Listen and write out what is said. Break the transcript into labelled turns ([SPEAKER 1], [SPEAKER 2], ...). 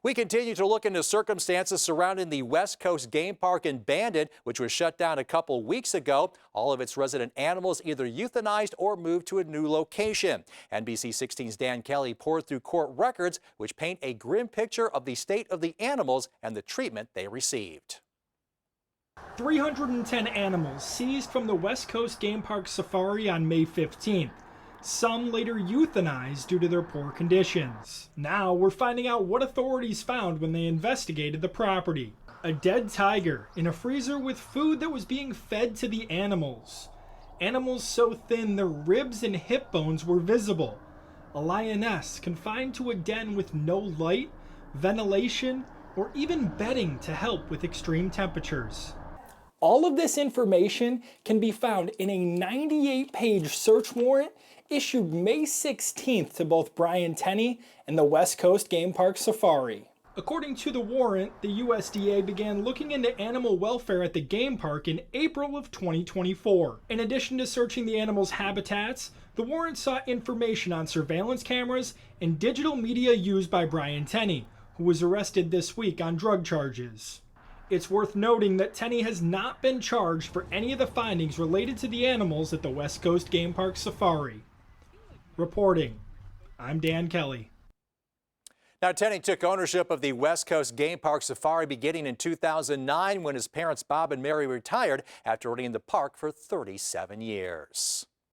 [SPEAKER 1] We continue to look into circumstances surrounding the West Coast Game Park in Bandon, which was shut down a couple weeks ago. All of its resident animals either euthanized or moved to a new location. NBC 16's Dan Kelly poured through court records, which paint a grim picture of the state of the animals and the treatment they received.
[SPEAKER 2] 310 animals seized from the West Coast Game Park Safari on May 15th. Some later euthanized due to their poor conditions. Now we're finding out what authorities found when they investigated the property. A dead tiger in a freezer with food that was being fed to the animals. Animals so thin their ribs and hip bones were visible. A lioness confined to a den with no light, ventilation, or even bedding to help with extreme temperatures. All of this information can be found in a 98-page search warrant issued May 16th to both Brian Tenney and the West Coast Game Park Safari. According to the warrant, the USDA began looking into animal welfare at the game park in April of 2024. In addition to searching the animals' habitats, the warrant sought information on surveillance cameras and digital media used by Brian Tenney, who was arrested this week on drug charges. It's worth noting that Tenney has not been charged for any of the findings related to the animals at the West Coast Game Park Safari. Reporting, I'm Dan Kelly.
[SPEAKER 1] Now, Tenney took ownership of the West Coast Game Park Safari beginning in 2009 when his parents Bob and Mary retired after running the park for 37 years.